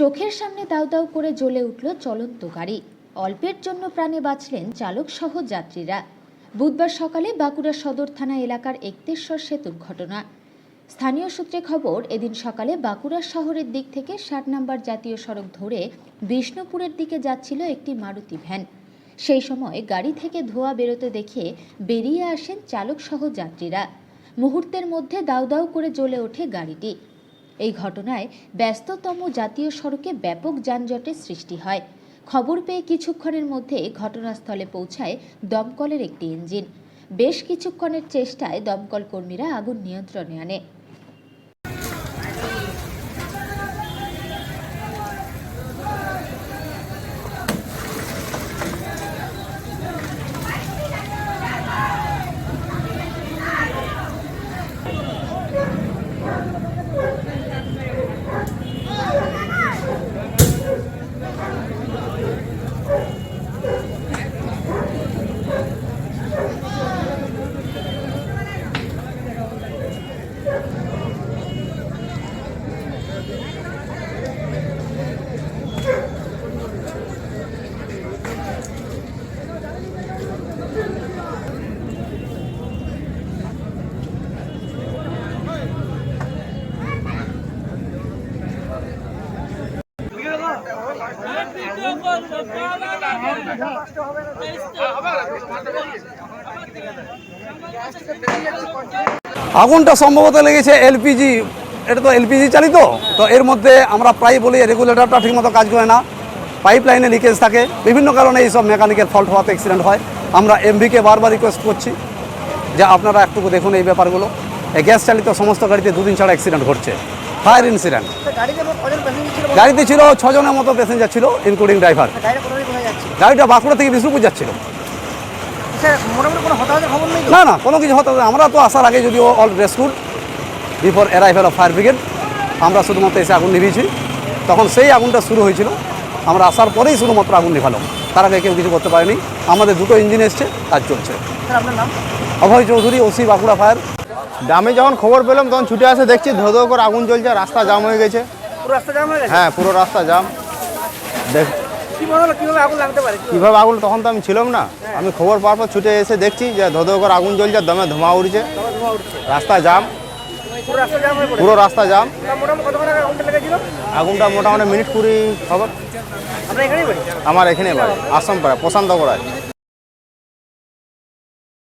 চোখের সামনে দাউ দাউ করে জ্বলে উঠল চলন্ত গাড়ি। অল্পের জন্য প্রাণে বাঁচলেন চালক সহ যাত্রীরা। বুধবার সকালে বাঁকুড়া সদর থানা এলাকার একতেশ্বর সেতুর ঘটনা। স্থানীয় সূত্রে খবর, এদিন সকালে বাঁকুড়া শহরের দিক থেকে ৬০ নম্বর জাতীয় সড়ক ধরে বিষ্ণুপুরের দিকে যাচ্ছিল একটি মারুতি ভ্যান। সেই সময় গাড়ি থেকে ধোঁয়া বেরোতে দেখে বেরিয়ে আসেন চালক সহ যাত্রীরা। মুহূর্তের মধ্যে দাউ দাউ করে জ্বলে ওঠে গাড়িটি। এই ঘটনায় ব্যস্ততম জাতীয় সড়কে ব্যাপক যানজটের সৃষ্টি হয়। খবর পেয়ে কিছুক্ষণের মধ্যে ঘটনাস্থলে পৌঁছায় দমকলের একটি ইঞ্জিন। বেশ কিছুক্ষণের চেষ্টায় দমকল কর্মীরা আগুন নিয়ন্ত্রণে আনে। আগুনটা সম্ভবত লেগেছে এলপিজি। এটা তো এলপিজি চালিত, তো এর মধ্যে আমরা প্রায় বলি রেগুলেটরটা ঠিকমতো কাজ করে না, পাইপ লাইনে লিকেজ থাকে, বিভিন্ন কারণে এইসব মেকানিক্যাল ফল্ট হওয়াতে অ্যাক্সিডেন্ট হয়। আমরা এমভিকে বারবার রিকোয়েস্ট করছি যে আপনারা একটু দেখুন এই ব্যাপারগুলো। এই গ্যাস চালিত সমস্ত গাড়িতে দুদিন ছাড়া অ্যাক্সিডেন্ট ঘটছে, ফায়ার ইনসিডেন্ট। গাড়িতে ছিল 6 জনের মতো প্যাসেঞ্জার ছিল, ইনক্লুডিং ড্রাইভার। গাড়িটা বাঁকুড়া থেকে বিষ্ণুপুর যাচ্ছিল। না না, কোনো কিছু হতো না। আমরা তো আসার আগে যদিও all rescued before arrival of fire brigade, আমরা শুধুমাত্র এসে আগুন নিভিয়েছি। তখন সেই আগুনটা শুরু হয়েছিল, আমরা আসার পরেই শুধুমাত্র আগুন নিভালো, তার আগে কেউ কিছু করতে পারেনি। আমাদের দুটো ইঞ্জিন এসছে, কাজ চলছে। আপনার নাম? অভয় চৌধুরী, ওসি বাঁকুড়া ফায়ার। আমি যখন খবর পেলাম তখন ছুটে আসে, দেখছি ধো ধো করে আগুন জ্বলছে, রাস্তা জাম হয়ে গেছে। পুরো রাস্তা জাম হয়ে গেছে? হ্যাঁ, পুরো রাস্তা জাম। দেখ কিভাবে আগুন লাগতে পারে? কীভাবে আগুন, তখন তো আমি ছিলাম না। আমি খবর পাওয়ার পর ছুটে এসে দেখছি যে ধো ধো করে আগুন জ্বলছে, দমে ধোঁয়া উঠছে, রাস্তা জাম, পুরো রাস্তা জাম হয়ে পড়ে? পুরো রাস্তা জাম। মোটামুটি কতক্ষণ আগে আগুনটা লেগেছিল? আগুনটা মোটামুটি মিনিট 20 খবর। আপনার এখানেই বাড়ি? আমার এখানে বাড়ি আসামপাড়া, প্রশান্ত করায়।